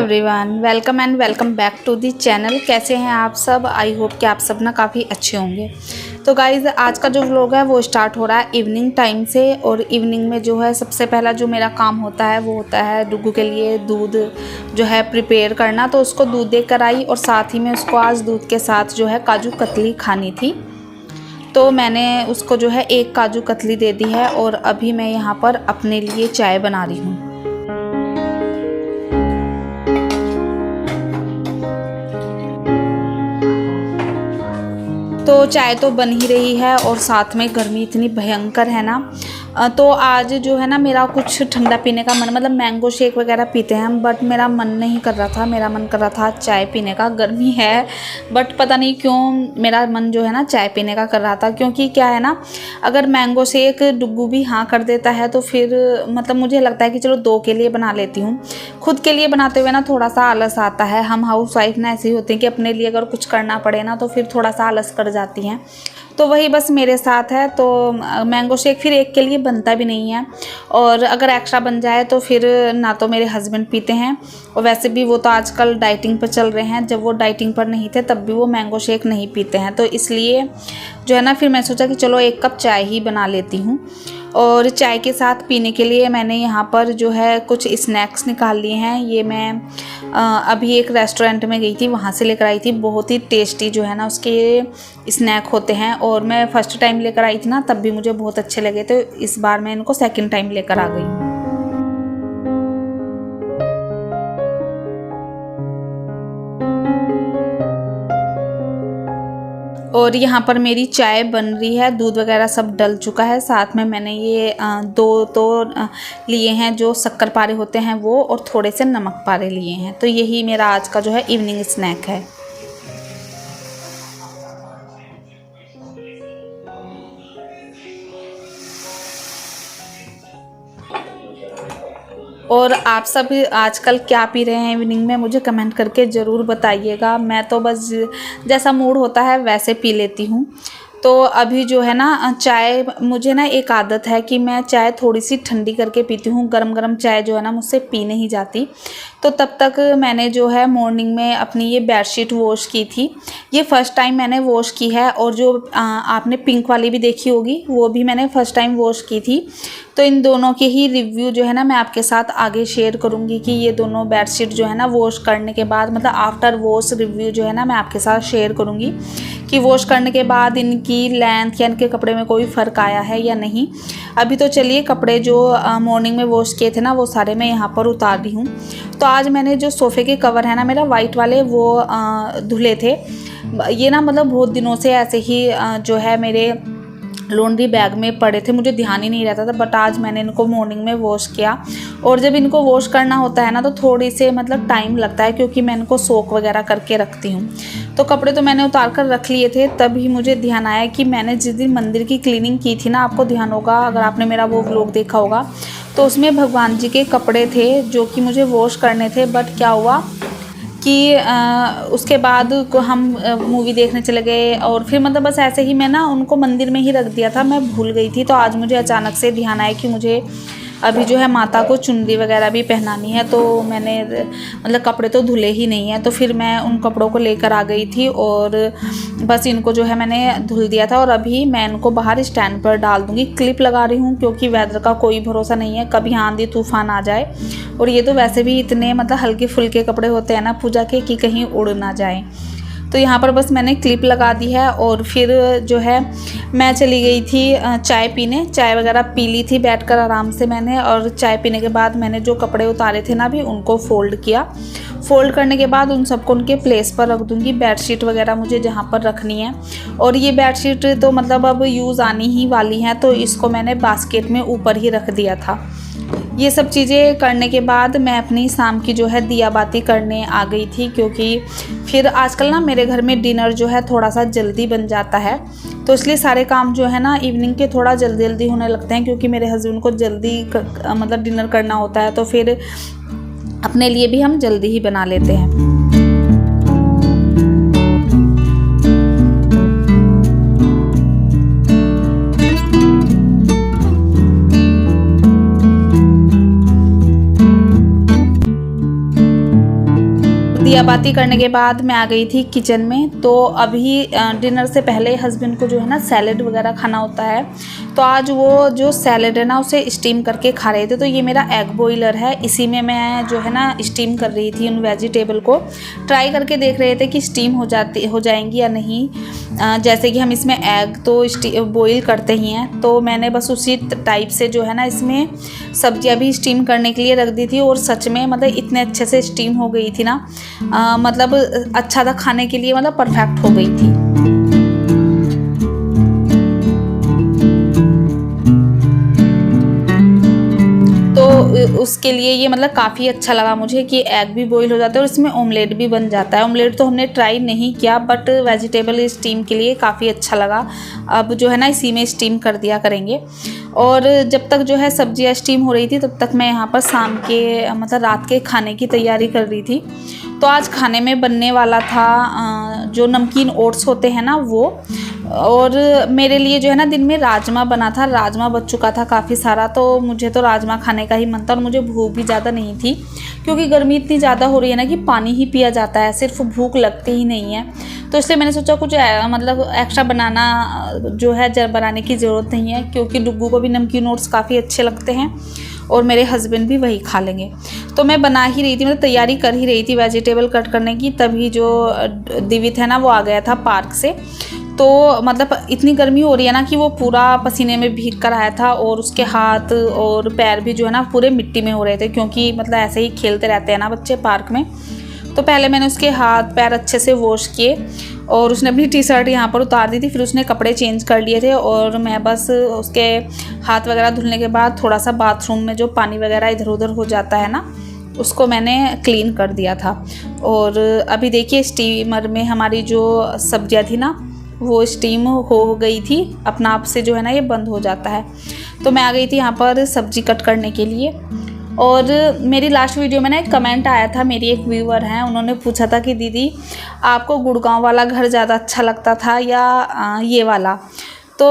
Everyone, welcome and welcome back to the channel. कैसे हैं आप सब? आई होप कि आप सब ना काफ़ी अच्छे होंगे। तो गाइज़, आज का जो व्लॉग है वो स्टार्ट हो रहा है इवनिंग टाइम से। और इवनिंग में जो है सबसे पहला जो मेरा काम होता है वो होता है डुग्गू के लिए दूध जो है प्रिपेयर करना। तो उसको दूध दे कर आई और साथ ही में उसको आज दूध के साथ जो है काजू कतली खानी थी। तो मैंने उसको जो है एक काजू कतली दे दी है और अभी मैं यहाँ पर अपने लिए चाय बना रही हूँ। तो चाय तो बन ही रही है और साथ में गर्मी इतनी भयंकर है ना। तो आज जो है ना मेरा कुछ ठंडा पीने का मन, मतलब मैंगो शेक वगैरह पीते हैं हम, बट मेरा मन नहीं कर रहा था। मेरा मन कर रहा था चाय पीने का। गर्मी है बट पता नहीं क्यों मेरा मन जो है ना चाय पीने का कर रहा था। क्योंकि क्या है ना, अगर मैंगो शेक डुग्गू भी हाँ कर देता है तो फिर मतलब मुझे लगता है कि चलो दो के लिए बना लेती हूँ। खुद के लिए बनाते हुए ना थोड़ा सा आलस आता है। हम हाउस वाइफ ना ऐसे ही होते हैं कि अपने लिए अगर कुछ करना पड़े ना तो फिर थोड़ा सा आलस कर जाती हैं। तो वही बस मेरे साथ है। तो मैंगो शेक फिर एक के लिए बनता भी नहीं है, और अगर एक्स्ट्रा बन जाए तो फिर ना तो मेरे हस्बैंड पीते हैं, और वैसे भी वो तो आजकल डाइटिंग पर चल रहे हैं। जब वो डाइटिंग पर नहीं थे तब भी वो मैंगो शेक नहीं पीते हैं। तो इसलिए जो है ना फिर मैं सोचा कि चलो एक कप चाय ही बना लेती हूँ। और चाय के साथ पीने के लिए मैंने यहाँ पर जो है कुछ स्नैक्स निकाल लिए हैं। ये मैं अभी एक रेस्टोरेंट में गई थी, वहाँ से लेकर आई थी। बहुत ही टेस्टी जो है ना उसके स्नैक होते हैं, और मैं फ़र्स्ट टाइम लेकर आई थी ना तब भी मुझे बहुत अच्छे लगे। तो इस बार मैं इनको सेकंड टाइम लेकर आ गई हूँ। और यहाँ पर मेरी चाय बन रही है, दूध वगैरह सब डल चुका है। साथ में मैंने ये दो लिए हैं जो शक्कर पारे होते हैं वो, और थोड़े से नमक पारे लिए हैं। तो यही मेरा आज का जो है इवनिंग स्नैक है। और आप सब आजकल क्या पी रहे हैं इवनिंग में, मुझे कमेंट करके ज़रूर बताइएगा। मैं तो बस जैसा मूड होता है वैसे पी लेती हूँ। तो अभी जो है ना चाय, मुझे ना एक आदत है कि मैं चाय थोड़ी सी ठंडी करके पीती हूँ। गरम गरम चाय जो है ना मुझसे पी नहीं जाती। तो तब तक मैंने जो है मॉर्निंग में अपनी ये बेडशीट वॉश की थी। ये फ़र्स्ट टाइम मैंने वॉश की है, और जो आपने पिंक वाली भी देखी होगी वो भी मैंने फ़र्स्ट टाइम वॉश की थी। तो इन दोनों के ही रिव्यू जो है ना मैं आपके साथ आगे शेयर करूँगी कि ये दोनों बेडशीट जो है ना वॉश करने के बाद, मतलब आफ्टर वॉश रिव्यू जो है ना मैं आपके साथ शेयर करूँगी कि वॉश करने के बाद इनकी लेंथ या इनके कपड़े में कोई फ़र्क आया है या नहीं। अभी तो चलिए कपड़े जो मॉर्निंग में वॉश किए थे ना वो सारे मैं यहाँ पर उतार रही हूँ। तो आज मैंने जो सोफ़े के कवर है ना मेरा वाइट वाले वो धुले थे। ये ना मतलब बहुत दिनों से ऐसे ही जो है मेरे लॉन्ड्री बैग में पड़े थे, मुझे ध्यान ही नहीं रहता था। बट आज मैंने इनको मॉर्निंग में वॉश किया। और जब इनको वॉश करना होता है ना तो थोड़ी से मतलब टाइम लगता है, क्योंकि मैं इनको सोक वगैरह करके रखती हूँ। तो कपड़े तो मैंने उतार कर रख लिए थे, तभी मुझे ध्यान आया कि मैंने जिस दिन मंदिर की क्लीनिंग की थी ना, आपको ध्यान होगा अगर आपने मेरा वो व्लॉग देखा होगा, तो उसमें भगवान जी के कपड़े थे जो कि मुझे वॉश करने थे। बट क्या हुआ कि उसके बाद को हम मूवी देखने चले गए, और फिर मतलब बस ऐसे ही मैं ना उनको मंदिर में ही रख दिया था, मैं भूल गई थी। तो आज मुझे अचानक से ध्यान आया कि मुझे अभी जो है माता को चुनरी वगैरह भी पहनानी है। तो मैंने मतलब कपड़े तो धुले ही नहीं हैं, तो फिर मैं उन कपड़ों को लेकर आ गई थी और बस इनको जो है मैंने धुल दिया था। और अभी मैं इनको बाहर स्टैंड पर डाल दूँगी। क्लिप लगा रही हूँ क्योंकि वेदर का कोई भरोसा नहीं है, कभी आंधी तूफान आ जाए। और ये तो वैसे भी इतने मतलब हल्के फुल्के कपड़े होते हैं ना पूजा के कि कहीं उड़ ना जाए। तो यहाँ पर बस मैंने क्लिप लगा दी है, और फिर जो है मैं चली गई थी चाय पीने। चाय वगैरह पी ली थी बैठकर आराम से मैंने, और चाय पीने के बाद मैंने जो कपड़े उतारे थे ना अभी उनको फ़ोल्ड किया। फ़ोल्ड करने के बाद उन सबको उनके प्लेस पर रख दूँगी। बेडशीट वगैरह मुझे जहाँ पर रखनी है, और ये बेडशीट तो मतलब अब यूज़ आनी ही वाली हैं, तो इसको मैंने बास्केट में ऊपर ही रख दिया था। ये सब चीज़ें करने के बाद मैं अपनी शाम की जो है दिया बाती करने आ गई थी, क्योंकि फिर आजकल ना मेरे घर में डिनर जो है थोड़ा सा जल्दी बन जाता है। तो इसलिए सारे काम जो है ना इवनिंग के थोड़ा जल्दी जल्दी होने लगते हैं, क्योंकि मेरे हस्बैंड को जल्दी मतलब डिनर करना होता है। तो फिर अपने लिए भी हम जल्दी ही बना लेते हैं। दिया बाती करने के बाद मैं आ गई थी किचन में। तो अभी डिनर से पहले हस्बैंड को जो है ना सैलेड वगैरह खाना होता है, तो आज वो जो सैलेड है ना उसे स्टीम करके खा रहे थे। तो ये मेरा एग बॉयलर है, इसी में मैं जो है ना स्टीम कर रही थी उन वेजिटेबल को। ट्राई करके देख रहे थे कि स्टीम हो जाएंगी या नहीं। जैसे कि हम इसमें एग तो बॉईल करते ही हैं, तो मैंने बस उसी टाइप से जो है ना इसमें सब्जियां भी स्टीम करने के लिए रख दी थी। और सच में मतलब इतने अच्छे से स्टीम हो गई थी ना, मतलब अच्छा था खाने के लिए, मतलब परफेक्ट हो गई थी। उसके लिए ये मतलब काफ़ी अच्छा लगा मुझे कि एग भी बॉईल हो जाता है और इसमें ऑमलेट भी बन जाता है। ऑमलेट तो हमने ट्राई नहीं किया, बट वेजिटेबल स्टीम के लिए काफ़ी अच्छा लगा। अब जो है ना इसी में स्टीम कर दिया करेंगे। और जब तक जो है सब्जियां स्टीम हो रही थी तब तक मैं यहाँ पर शाम के मतलब रात के खाने की तैयारी कर रही थी। तो आज खाने में बनने वाला था जो नमकीन ओट्स होते हैं ना वो, और मेरे लिए जो है ना दिन में राजमा बना था। राजमा बच चुका था काफ़ी सारा, तो मुझे तो राजमा खाने का ही मन था और मुझे भूख भी ज़्यादा नहीं थी, क्योंकि गर्मी इतनी ज़्यादा हो रही है ना कि पानी ही पिया जाता है, सिर्फ भूख लगती ही नहीं है। तो इसलिए मैंने सोचा कुछ मतलब एक्स्ट्रा बनाना जो है बनाने की ज़रूरत नहीं है, क्योंकि डुग्गू को भी नमकीन ओट्स काफ़ी अच्छे लगते हैं और मेरे हस्बैंड भी वही खा लेंगे। तो मैं बना ही रही थी, मतलब तैयारी कर ही रही थी वेजिटेबल कट करने की, तभी जो दिवित है ना वो आ गया था पार्क से। तो मतलब इतनी गर्मी हो रही है ना कि वो पूरा पसीने में भीग कर आया था, और उसके हाथ और पैर भी जो है ना पूरे मिट्टी में हो रहे थे, क्योंकि मतलब ऐसे ही खेलते रहते हैं ना बच्चे पार्क में। तो पहले मैंने उसके हाथ पैर अच्छे से वॉश किए, और उसने अपनी टी शर्ट यहाँ पर उतार दी थी, फिर उसने कपड़े चेंज कर लिए थे। और मैं बस उसके हाथ वगैरह धुलने के बाद थोड़ा सा बाथरूम में जो पानी वगैरह इधर उधर हो जाता है ना, उसको मैंने क्लीन कर दिया था। और अभी देखिए स्टीमर में हमारी जो सब्जियाँ थी ना वो स्टीम हो गई थी, अपना आप से जो है ना ये बंद हो जाता है। तो मैं आ गई थी यहाँ पर सब्जी कट करने के लिए। और मेरी लास्ट वीडियो में ना एक कमेंट आया था, मेरी एक व्यूअर हैं, उन्होंने पूछा था कि दीदी आपको गुड़गांव वाला घर ज़्यादा अच्छा लगता था या ये वाला। तो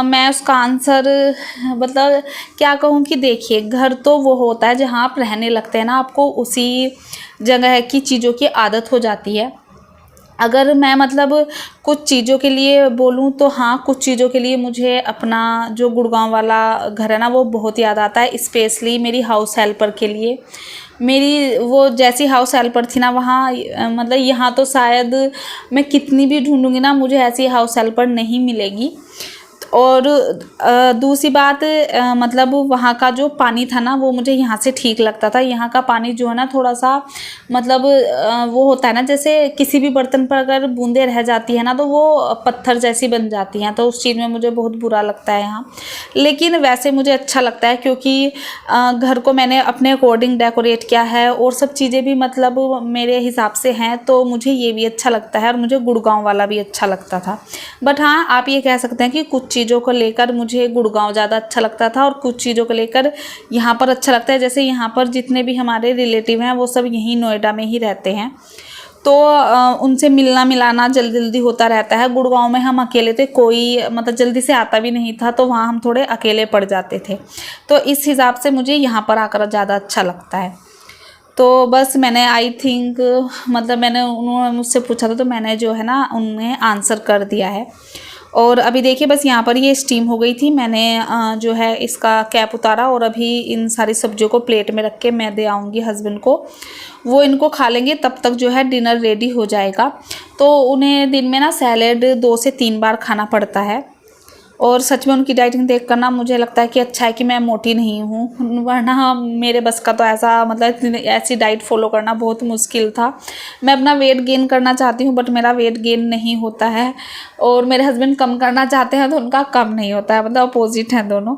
मैं उसका आंसर मतलब क्या कहूँ कि देखिए, घर तो वो होता है जहाँ आप रहने लगते हैं ना, आपको उसी जगह की चीज़ों की आदत हो जाती है। अगर मैं मतलब कुछ चीज़ों के लिए बोलूँ तो हाँ, कुछ चीज़ों के लिए मुझे अपना जो गुड़गांव वाला घर है ना वो बहुत याद आता है। स्पेशली मेरी हाउस हेल्पर के लिए, मेरी वो जैसी हाउस हेल्पर थी ना वहाँ, मतलब यहाँ तो शायद मैं कितनी भी ढूंढूंगी ना मुझे ऐसी हाउस हेल्पर नहीं मिलेगी। और दूसरी बात मतलब वहाँ का जो पानी था ना वो मुझे यहाँ से ठीक लगता था। यहाँ का पानी जो है ना थोड़ा सा मतलब वो होता है ना, जैसे किसी भी बर्तन पर अगर बूंदें रह जाती है ना तो वो पत्थर जैसी बन जाती हैं, तो उस चीज़ में मुझे बहुत बुरा लगता है यहाँ। लेकिन वैसे मुझे अच्छा लगता है, क्योंकि घर को मैंने अपने अकॉर्डिंग डेकोरेट किया है और सब चीज़ें भी मतलब मेरे हिसाब से हैं, तो मुझे ये भी अच्छा लगता है और मुझे गुड़गांव वाला भी अच्छा लगता था। बट हाँ, आप ये कह सकते हैं कि कुछ चीज़ों को लेकर मुझे गुड़गांव ज़्यादा अच्छा लगता था और कुछ चीज़ों को लेकर यहाँ पर अच्छा लगता है। जैसे यहाँ पर जितने भी हमारे रिलेटिव हैं वो सब यहीं नोएडा में ही रहते हैं, तो उनसे मिलना मिलाना जल्दी जल्दी होता रहता है। गुड़गांव में हम अकेले थे, कोई मतलब जल्दी से आता भी नहीं था, तो वहाँ हम थोड़े अकेले पड़ जाते थे। तो इस हिसाब से मुझे यहाँ पर आकर ज़्यादा अच्छा लगता है। तो बस मैंने आई थिंक मतलब उन्होंने मुझसे पूछा था तो मैंने जो है ना उन्हें आंसर कर दिया है। और अभी देखिए बस यहाँ पर ये स्टीम हो गई थी, मैंने जो है इसका कैप उतारा और अभी इन सारी सब्जियों को प्लेट में रख के मैं दे आऊँगी हस्बैंड को, वो इनको खा लेंगे, तब तक जो है डिनर रेडी हो जाएगा। तो उन्हें दिन में ना सैलेड 2 से 3 बार खाना पड़ता है। और सच में उनकी डाइटिंग देख कर ना मुझे लगता है कि अच्छा है कि मैं मोटी नहीं हूँ, वरना मेरे बस का तो ऐसा मतलब ऐसी डाइट फॉलो करना बहुत मुश्किल था। मैं अपना वेट गेन करना चाहती हूँ बट मेरा वेट गेन नहीं होता है, और मेरे हस्बैंड कम करना चाहते हैं तो उनका कम नहीं होता है, मतलब अपोजिट हैं दोनों।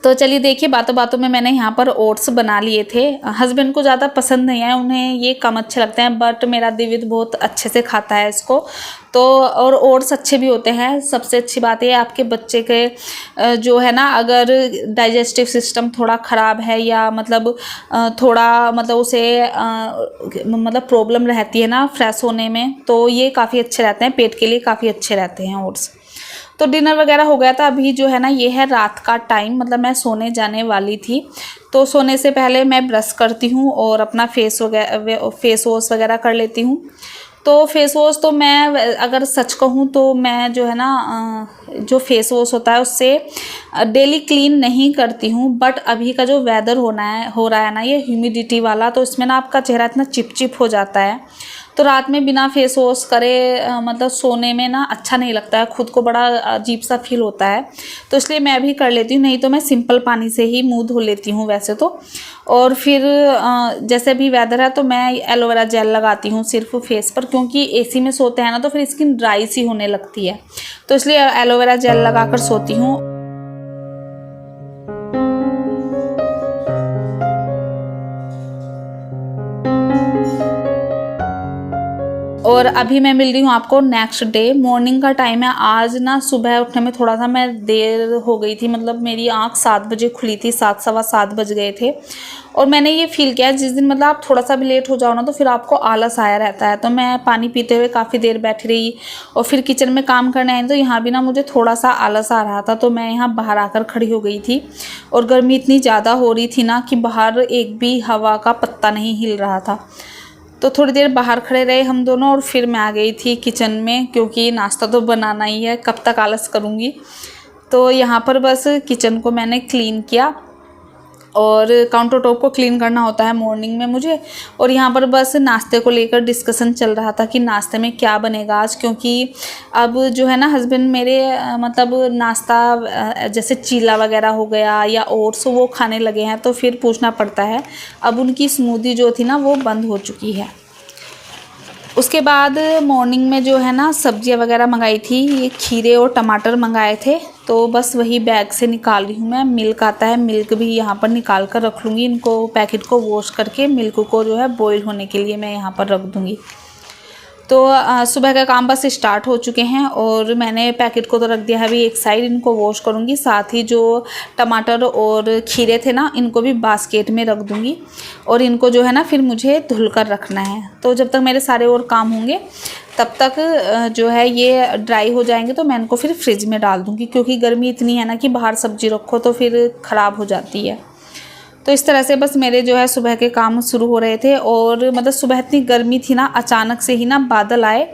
तो चलिए देखिए, बातों बातों में मैंने यहाँ पर ओट्स बना लिए थे। हस्बैंड को ज़्यादा पसंद नहीं आए, उन्हें ये कम अच्छे लगते हैं, बट मेरा दिवित बहुत अच्छे से खाता है इसको। तो और ओट्स अच्छे भी होते हैं। सबसे अच्छी बात ये आपके बच्चे के जो है ना अगर डाइजेस्टिव सिस्टम थोड़ा ख़राब है या मतलब थोड़ा मतलब उसे मतलब प्रॉब्लम रहती है ना फ्रेश होने में, तो ये काफ़ी अच्छे रहते हैं, पेट के लिए काफ़ी अच्छे रहते हैं ओट्स। तो डिनर वगैरह हो गया था। अभी जो है ना ये है रात का टाइम, मतलब मैं सोने जाने वाली थी। तो सोने से पहले मैं ब्रश करती हूँ और अपना फेस वॉश वगैरह कर लेती हूँ। तो फेस वॉश तो मैं अगर सच कहूँ तो मैं जो है ना जो फेस वॉश होता है उससे डेली क्लीन नहीं करती हूँ। बट अभी का जो वेदर हो रहा है ना ये ह्यूमिडिटी वाला, तो इसमें ना आपका चेहरा इतना चिपचिप हो जाता है। तो रात में बिना फेस वॉश करे मतलब सोने में ना अच्छा नहीं लगता है, खुद को बड़ा अजीब सा फील होता है। तो इसलिए मैं भी कर लेती हूँ, नहीं तो मैं सिंपल पानी से ही मुंह धो लेती हूँ वैसे तो। और फिर जैसे भी वेदर है तो मैं एलोवेरा जेल लगाती हूँ सिर्फ फेस पर, क्योंकि एसी में सोते हैं ना तो फिर स्किन ड्राई सी होने लगती है, तो इसलिए एलोवेरा जेल लगा कर सोती हूँ। और अभी मैं मिल रही हूँ आपको नेक्स्ट डे, मॉर्निंग का टाइम है। आज ना सुबह उठने में थोड़ा सा मैं देर हो गई थी, मतलब मेरी आँख 7 बजे खुली थी, 7 सवा 7 बज गए थे। और मैंने ये फील किया जिस दिन मतलब आप थोड़ा सा भी लेट हो जाओ ना तो फिर आपको आलस आया रहता है। तो मैं पानी पीते हुए काफ़ी देर बैठी रही और फिर किचन में काम करने आई, तो यहाँ भी ना मुझे थोड़ा सा आलस आ रहा था। तो मैं यहाँ बाहर आकर खड़ी हो गई थी और गर्मी इतनी ज़्यादा हो रही थी ना कि बाहर एक भी हवा का पत्ता नहीं हिल रहा था। तो थोड़ी देर बाहर खड़े रहे हम दोनों और फिर मैं आ गई थी किचन में, क्योंकि नाश्ता तो बनाना ही है, कब तक आलस करूँगी। तो यहाँ पर बस किचन को मैंने क्लीन किया और काउंटर टॉप को क्लीन करना होता है मॉर्निंग में मुझे। और यहाँ पर बस नाश्ते को लेकर डिस्कशन चल रहा था कि नाश्ते में क्या बनेगा आज, क्योंकि अब जो है ना हस्बैंड मेरे मतलब नाश्ता जैसे चीला वगैरह हो गया या ओट्स वो खाने लगे हैं, तो फिर पूछना पड़ता है। अब उनकी स्मूदी जो थी ना वो बंद हो चुकी है। उसके बाद मॉर्निंग में जो है ना सब्जियां वगैरह मंगाई थी, ये खीरे और टमाटर मंगाए थे, तो बस वही बैग से निकाल रही हूँ मैं। मिल्क आता है, मिल्क भी यहाँ पर निकाल कर रख लूँगी, इनको पैकेट को वॉश करके मिल्क को जो है बॉईल होने के लिए मैं यहाँ पर रख दूँगी। तो सुबह का काम बस स्टार्ट हो चुके हैं और मैंने पैकेट को तो रख दिया है अभी एक साइड, इनको वॉश करूँगी। साथ ही जो टमाटर और खीरे थे ना इनको भी बास्केट में रख दूँगी और इनको जो है ना फिर मुझे धुल कर रखना है। तो जब तक मेरे सारे और काम होंगे तब तक जो है ये ड्राई हो जाएंगे, तो मैं इनको फिर फ्रिज में डाल दूँगी, क्योंकि गर्मी इतनी है ना कि बाहर सब्जी रखो तो फिर ख़राब हो जाती है। तो इस तरह से बस मेरे जो है सुबह के काम शुरू हो रहे थे। और मतलब सुबह इतनी गर्मी थी ना, अचानक से ही ना बादल आए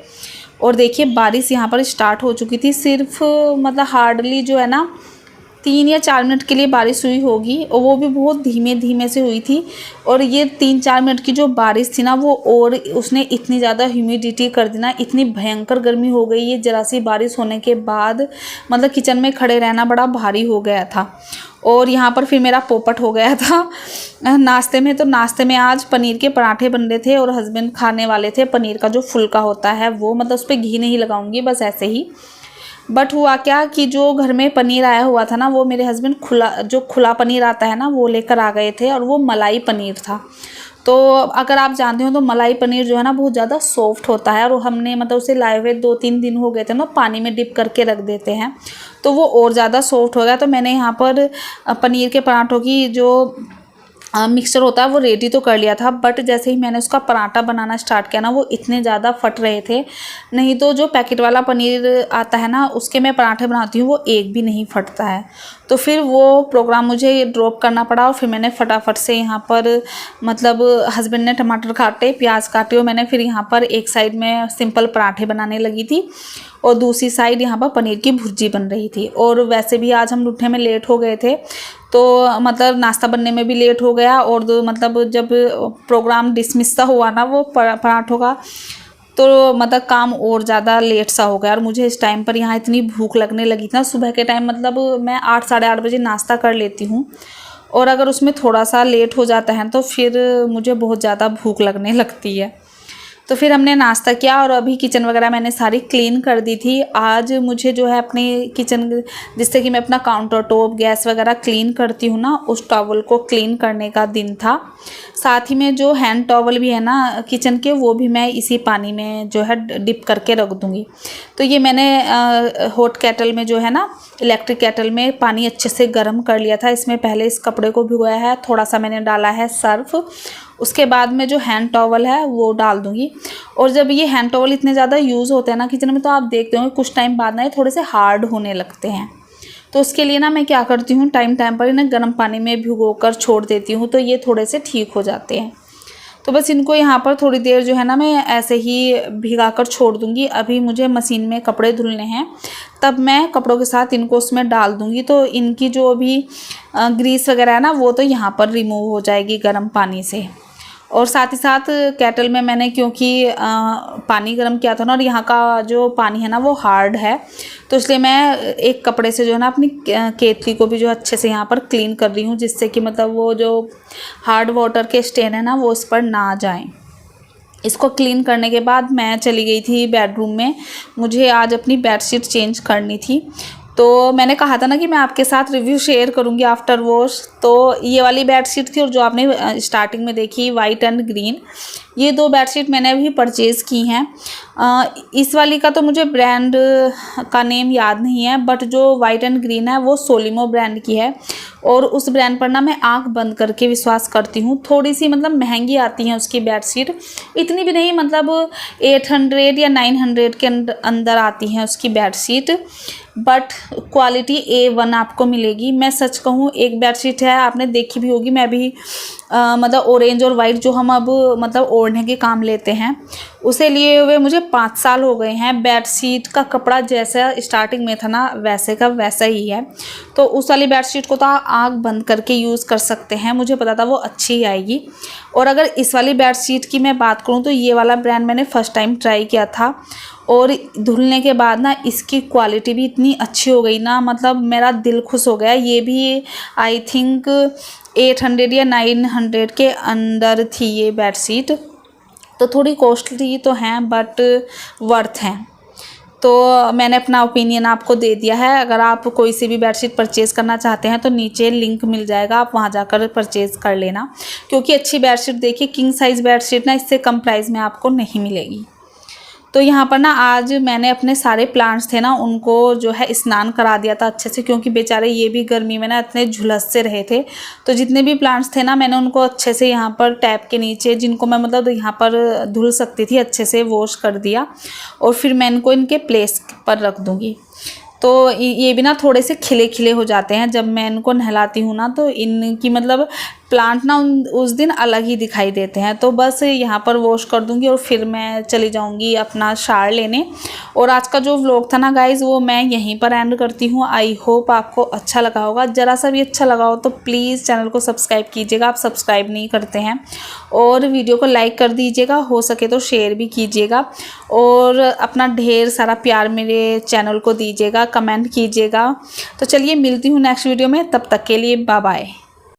और देखिए बारिश यहाँ पर स्टार्ट हो चुकी थी। सिर्फ मतलब हार्डली जो है ना 3 या 4 मिनट के लिए बारिश हुई होगी, और वो भी बहुत धीमे धीमे से हुई थी। और ये 3-4 मिनट की जो बारिश थी ना वो और उसने इतनी ज़्यादा ह्यूमिडिटी कर दी ना, इतनी भयंकर गर्मी हो गई ये ज़रा सी बारिश होने के बाद। मतलब किचन में खड़े रहना बड़ा भारी हो गया था। और यहाँ पर फिर मेरा पोपट हो गया था नाश्ते में। तो नाश्ते में आज पनीर के पराठे बन रहे थे और हस्बैंड खाने वाले थे पनीर का जो फुलका होता है वो, मतलब उस पर घी नहीं लगाऊंगी, बस ऐसे ही। बट हुआ क्या कि जो घर में पनीर आया हुआ था ना वो मेरे हस्बैंड खुला पनीर आता है ना वो लेकर आ गए थे, और वो मलाई पनीर था। तो अगर आप जानते हो तो मलाई पनीर जो है ना बहुत ज़्यादा सॉफ्ट होता है, और हमने मतलब उसे लाए हुए 2-3 दिन हो गए थे ना, पानी में डिप करके रख देते हैं तो वो और ज़्यादा सॉफ्ट हो गया। तो मैंने यहाँ पर पनीर के पराठों की जो मिक्सचर होता है वो रेडी तो कर लिया था, बट जैसे ही मैंने उसका पराठा बनाना स्टार्ट किया ना वो इतने ज़्यादा फट रहे थे। नहीं तो जो पैकेट वाला पनीर आता है ना उसके मैं पराठे बनाती हूँ वो एक भी नहीं फटता है। तो फिर वो प्रोग्राम मुझे ड्रॉप करना पड़ा और फिर मैंने फटाफट से यहाँ पर मतलब हस्बैंड ने टमाटर काटे, प्याज काटे, और मैंने फिर यहाँ पर एक साइड में सिंपल पराठे बनाने लगी थी और दूसरी साइड यहाँ पर पनीर की भुर्जी बन रही थी। और वैसे भी आज हम उठने में लेट हो गए थे, तो मतलब नाश्ता बनने में भी लेट हो गया। और मतलब जब प्रोग्राम डिसमिस सा हुआ ना वो पराठों का, तो मतलब काम और ज़्यादा लेट सा हो गया। और मुझे इस टाइम पर यहाँ इतनी भूख लगने लगी थी ना, सुबह के टाइम मतलब मैं 8 साढ़े 8 बजे नाश्ता कर लेती हूँ, और अगर उसमें थोड़ा सा लेट हो जाता है तो फिर मुझे बहुत ज़्यादा भूख लगने लगती है। तो फिर हमने नाश्ता किया और अभी किचन वगैरह मैंने सारी क्लीन कर दी थी। आज मुझे जो है अपने किचन, जिससे कि मैं अपना काउंटर टॉप गैस वगैरह क्लीन करती हूँ ना, उस टॉवल को क्लीन करने का दिन था। साथ ही में जो हैंड टॉवल भी है ना किचन के, वो भी मैं इसी पानी में जो है डिप करके रख दूँगी। तो ये मैंने हॉट केटल में जो है ना इलेक्ट्रिक केटल में पानी अच्छे से गर्म कर लिया था। इसमें पहले इस कपड़े को भिगोया है, थोड़ा सा मैंने डाला है सर्फ, उसके बाद में जो हैंड टॉवल है वो डाल दूँगी। और जब ये हैंड टॉवल इतने ज़्यादा यूज़ होते हैं ना किचन में, तो आप देखते होंगे कुछ टाइम बाद ना ये थोड़े से हार्ड होने लगते हैं। तो उसके लिए ना मैं क्या करती हूँ, टाइम टाइम पर इन्हें गर्म पानी में भिगोकर छोड़ देती हूँ, तो ये थोड़े से ठीक हो जाते हैं। तो बस इनको यहाँ पर थोड़ी देर जो है ना मैं ऐसे ही भिगा कर छोड़ दूँगी। अभी मुझे मशीन में कपड़े धुलने हैं, तब मैं कपड़ों के साथ इनको उसमें डाल दूँगी, तो इनकी जो भी ग्रीस वगैरह है ना वो तो यहाँ पर रिमूव हो जाएगी गर्म पानी से। और साथ ही साथ केटल में मैंने क्योंकि पानी गर्म किया था ना, और यहाँ का जो पानी है ना वो हार्ड है, तो इसलिए मैं एक कपड़े से जो है ना अपनी केतली को भी जो अच्छे से यहाँ पर क्लीन कर रही हूँ, जिससे कि मतलब वो जो हार्ड वाटर के स्टेन है ना वो इस पर ना जाएं। इसको क्लीन करने के बाद मैं चली गई थी बेडरूम में। मुझे आज अपनी बेडशीट चेंज करनी थी, तो मैंने कहा था ना कि मैं आपके साथ रिव्यू शेयर करूंगी आफ्टर वॉश। तो ये वाली बेडशीट थी, और जो आपने स्टार्टिंग में देखी वाइट एंड ग्रीन, ये 2 बेडशीट मैंने अभी परचेज़ की हैं। इस वाली का तो मुझे ब्रांड का नेम याद नहीं है, बट जो वाइट एंड ग्रीन है वो सोलिमो ब्रांड की है, और उस ब्रांड पर ना मैं आंख बंद करके विश्वास करती हूँ। थोड़ी सी मतलब महंगी आती है उसकी बेडशीट, इतनी भी नहीं, मतलब 800 या 900 के अंदर आती है उसकी बेडशीट, बट क्वालिटी A1 आपको मिलेगी। मैं सच कहूँ, एक बेडशीट है आपने देखी भी होगी, मैं भी मतलब ऑरेंज और वाइट जो हम अब मतलब ओढ़ने के काम लेते हैं, उसे लिए हुए मुझे 5 साल हो गए हैं। बेडशीट का कपड़ा जैसा स्टार्टिंग में था ना वैसे का वैसा ही है। तो उस वाली बेडशीट को तो आप आँख बंद करके यूज़ कर सकते हैं, मुझे पता था वो अच्छी ही आएगी। और अगर इस वाली बेडशीट की मैं बात करूँ तो ये वाला ब्रांड मैंने फ़र्स्ट टाइम ट्राई किया था, और धुलने के बाद ना इसकी क्वालिटी भी इतनी अच्छी हो गई ना, मतलब मेरा दिल खुश हो गया। ये भी आई थिंक 800 या 900 के अंदर थी ये बेडशीट, तो थोड़ी कॉस्टली तो हैं बट वर्थ हैं। तो मैंने अपना ओपिनियन आपको दे दिया है। अगर आप कोई सी भी बेडशीट परचेज़ करना चाहते हैं तो नीचे लिंक मिल जाएगा, आप वहां जाकर परचेज़ कर लेना, क्योंकि अच्छी बेडशीट देखिए, किंग साइज़ बेडशीट ना इससे कम प्राइस में आपको नहीं मिलेगी। तो यहाँ पर ना आज मैंने अपने सारे प्लांट्स थे ना उनको जो है स्नान करा दिया था अच्छे से, क्योंकि बेचारे ये भी गर्मी में ना इतने झुलस से रहे थे। तो जितने भी प्लांट्स थे ना मैंने उनको अच्छे से यहाँ पर टैप के नीचे, जिनको मैं मतलब यहाँ पर धुल सकती थी, अच्छे से वॉश कर दिया, और फिर मैं इनको इनके प्लेस पर रख दूँगी। तो ये भी ना थोड़े से खिले खिले हो जाते हैं जब मैं इनको नहलाती हूँ ना, तो इनकी मतलब प्लांट ना उस दिन अलग ही दिखाई देते हैं। तो बस यहाँ पर वॉश कर दूँगी और फिर मैं चली जाऊँगी अपना शार लेने। और आज का जो व्लॉग था ना गाइज़ वो मैं यहीं पर एंड करती हूँ। आई होप आपको अच्छा लगा होगा। ज़रा सा भी अच्छा लगा हो तो प्लीज़ चैनल को सब्सक्राइब कीजिएगा, आप सब्सक्राइब नहीं करते हैं, और वीडियो को लाइक कर दीजिएगा, हो सके तो शेयर भी कीजिएगा, और अपना ढेर सारा प्यार मेरे चैनल को दीजिएगा, कमेंट कीजिएगा। तो चलिए मिलती हूँ नेक्स्ट वीडियो में, तब तक के लिए बाय बाय।